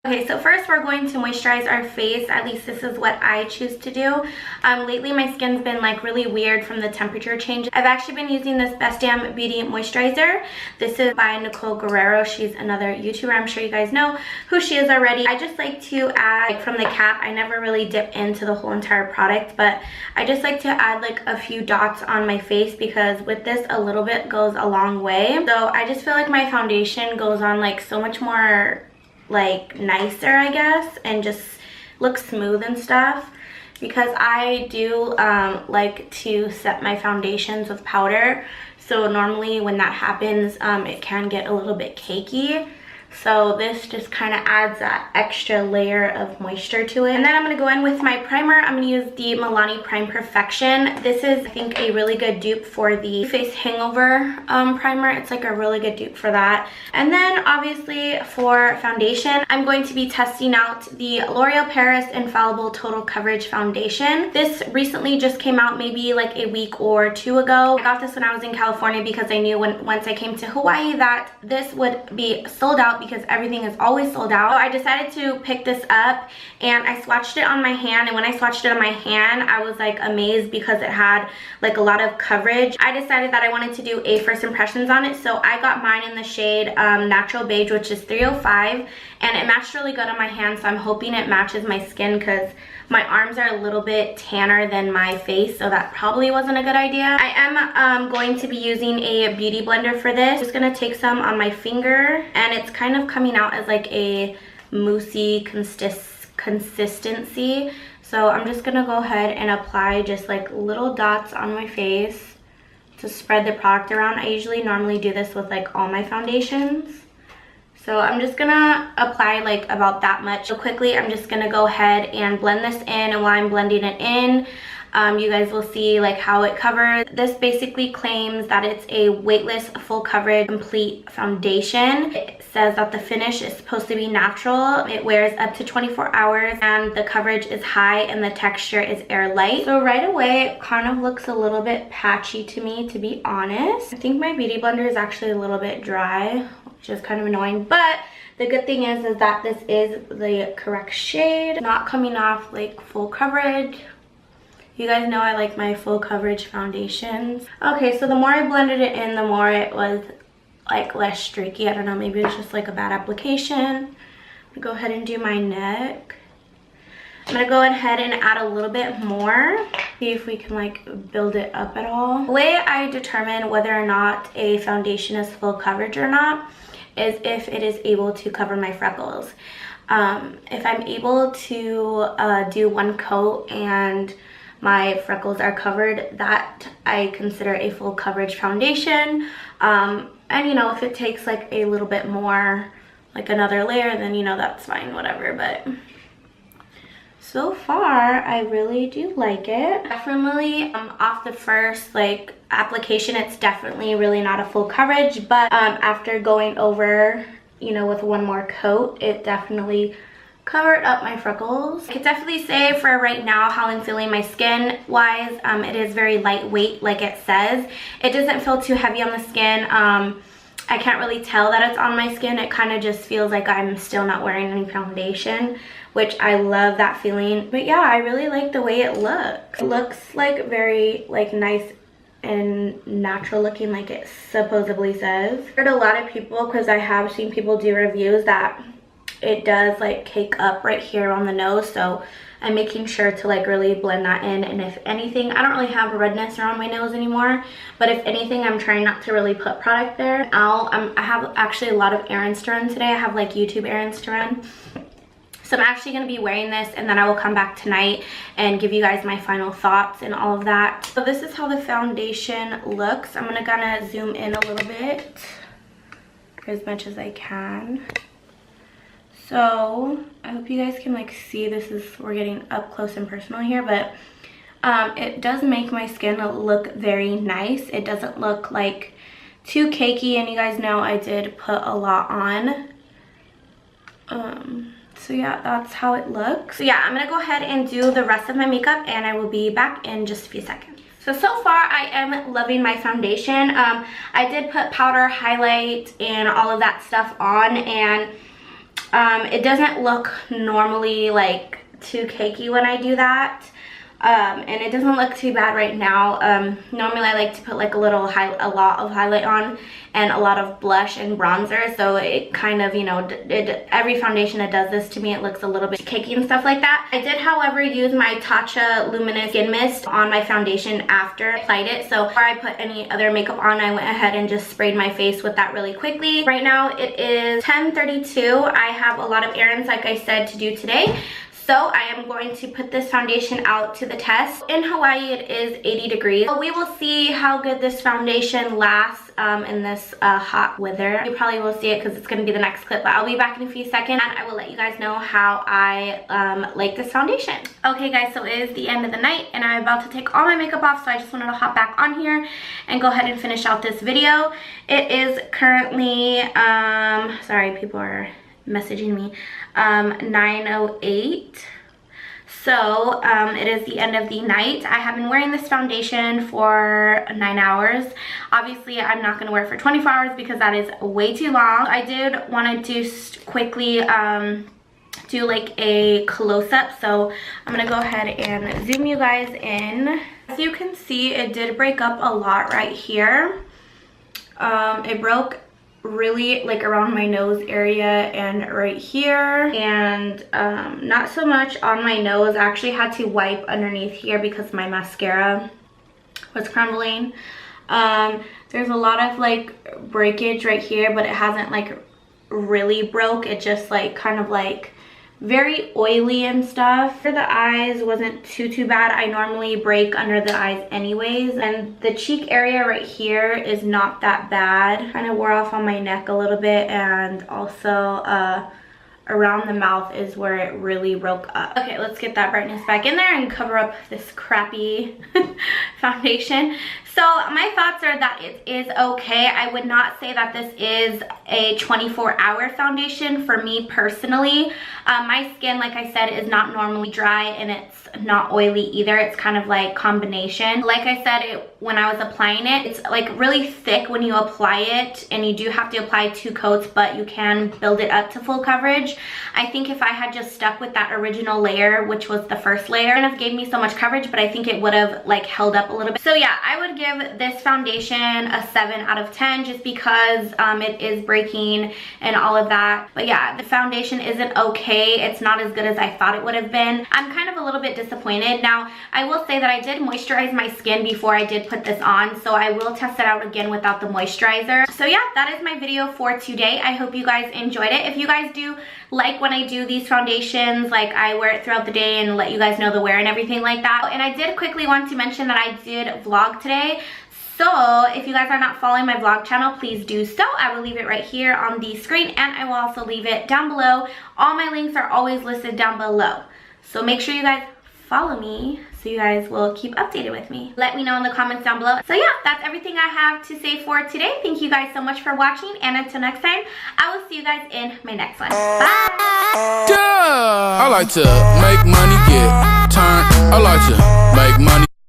Okay, so first we're going to moisturize our face. At least this is what I choose to do. Lately my skin's been like really weird from the temperature change. I've actually been using this Best Damn Beauty moisturizer. This is by Nicole Guerrero. She's another YouTuber. I'm sure you guys know who she is already. I just like to add like, from the cap. I never really dip into the whole entire product, but I just like to add like a few dots on my face because with this a little bit goes a long way. So I just feel like my foundation goes on like so much more like nicer, I guess, and just looks smooth and stuff, because I do like to set my foundations with powder. So normally when that happens, it can get a little bit cakey. So this just kind of adds that extra layer of moisture to it. And then I'm going to go in with my primer. I'm going to use the Milani Prime Perfection. This is, I think, a really good dupe for the Face Hangover primer. It's like a really good dupe for that. And then obviously for foundation, I'm going to be testing out the L'Oreal Paris Infallible Total Coverage Foundation. This recently just came out maybe like a week or two ago. I got this when I was in California because I knew once I came to Hawaii that this would be sold out because everything is always sold out. So I decided to pick this up and I swatched it on my hand, and when I swatched it on my hand I was like amazed because it had like a lot of coverage. I decided that I wanted to do a first impressions on it, so I got mine in the shade Natural Beige, which is 305, and it matched really good on my hand, so I'm hoping it matches my skin because my arms are a little bit tanner than my face, so that probably wasn't a good idea. I am going to be using a beauty blender for this. I'm just gonna take some on my finger, and it's kind of coming out as like a moussey consistency. So I'm just gonna go ahead and apply just like little dots on my face to spread the product around. I usually normally do this with like all my foundations. So I'm just gonna apply like about that much. So quickly, I'm just gonna go ahead and blend this in, and while I'm blending it in, you guys will see like how it covers. This basically claims that it's a weightless, full coverage, complete foundation. It says that the finish is supposed to be natural. It wears up to 24 hours, and the coverage is high, and the texture is air light. So right away, it kind of looks a little bit patchy to me, to be honest. I think my beauty blender is actually a little bit dry, which is kind of annoying, but the good thing is that this is the correct shade, not coming off like full coverage. You guys know I like my full coverage foundations. Okay, so the more I blended it in, the more it was like less streaky. I don't know, maybe it's just like a bad application. I'm gonna go ahead and do my neck. I'm gonna go ahead and add a little bit more, see if we can like build it up at all. The way I determine whether or not a foundation is full coverage or not is if it is able to cover my freckles. If I'm able to do one coat and my freckles are covered, that I consider a full coverage foundation. And you know, if it takes like a little bit more, like another layer, then you know, that's fine, whatever. But so far I really do like it. Definitely off the first like application, it's definitely really not a full coverage, but after going over, you know, with one more coat, it definitely covered up my freckles. I could definitely say for right now how I'm feeling my skin wise, it is very lightweight like it says. It doesn't feel too heavy on the skin. I can't really tell that it's on my skin. It kind of just feels like I'm still not wearing any foundation, which I love that feeling. But yeah, I really like the way it looks. It looks like very like nice and natural looking like it supposedly says. I've heard a lot of people, because I have seen people do reviews, that it does like cake up right here on the nose, so I'm making sure to like really blend that in. And if anything, I don't really have redness around my nose anymore, but if anything, I'm trying not to really put product there. I have actually a lot of errands to run today. I have like YouTube errands to run, so I'm actually going to be wearing this, and then I will come back tonight and give you guys my final thoughts and all of that. So this is how the foundation looks. I'm going to kind of zoom in a little bit as much as I can. So I hope you guys can like see, we're getting up close and personal here, but it does make my skin look very nice. It doesn't look like too cakey, and you guys know I did put a lot on. So yeah, that's how it looks. So yeah, I'm gonna go ahead and do the rest of my makeup, and I will be back in just a few seconds. So far I am loving my foundation. I did put powder, highlight, and all of that stuff on, and It doesn't look normally like too cakey when I do that. And it doesn't look too bad right now. Normally I like to put like a lot of highlight on and a lot of blush and bronzer, so it kind of, you know, every foundation that does this to me, it looks a little bit cakey and stuff like that. I did, however, use my Tatcha Luminous Skin Mist on my foundation after I applied it, so before I put any other makeup on, I went ahead and just sprayed my face with that really quickly. Right now it is 10:32. I have a lot of errands, like I said, to do today. So I am going to put this foundation out to the test. In Hawaii, it is 80 degrees. So we will see how good this foundation lasts in this hot weather. You probably will see it because it's going to be the next clip, but I'll be back in a few seconds and I will let you guys know how I like this foundation. Okay guys, so it is the end of the night and I'm about to take all my makeup off, so I just wanted to hop back on here and go ahead and finish out this video. It is currently, sorry, people are messaging me, 9:08. So it is the end of the night. I have been wearing this foundation for 9 hours. Obviously I'm not going to wear it for 24 hours because that is way too long. I did want to just quickly do like a close-up, so I'm gonna go ahead and zoom you guys in. As you can see, it did break up a lot right here. It broke really like around my nose area and right here, and not so much on my nose. I actually had to wipe underneath here because my mascara was crumbling. There's a lot of like breakage right here, but it hasn't like really broke. It just like kind of like very oily and stuff. For the eyes wasn't too bad. I normally break under the eyes anyways, and the cheek area right here is not that bad. Kind of wore off on my neck a little bit, and also around the mouth is where it really broke up. Okay, let's get that brightness back in there and cover up this crappy foundation. So my thoughts are that it is okay. I would not say that this is a 24-hour foundation for me personally. My skin, like I said, is not normally dry and it's not oily either. It's kind of like combination. Like I said, when I was applying it, it's like really thick when you apply it, and you do have to apply 2 coats, but you can build it up to full coverage. I think if I had just stuck with that original layer, which was the first layer, it kind of gave me so much coverage, but I think it would have like held up a little bit. So yeah, I would give this foundation a 7 out of 10 just because it is breaking and all of that. But yeah, the foundation isn't okay. It's not as good as I thought it would have been. I'm kind of a little bit disappointed. Now, I will say that I did moisturize my skin before I did put this on, so I will test it out again without the moisturizer. So yeah, that is my video for today. I hope you guys enjoyed it. If you guys do like when I do these foundations, like I wear it throughout the day and let you guys know the wear and everything like that. And I did quickly want to mention that I did vlog today. So if you guys are not following my vlog channel, please do so. I will leave it right here on the screen, and I will also leave it down below. All my links are always listed down below. So make sure you guys follow me so you guys will keep updated with me. Let me know in the comments down below. So yeah, that's everything I have to say for today. Thank you guys so much for watching, and until next time, I will see you guys in my next one. Bye! Yeah, I like to make money, get turned. I like to make money,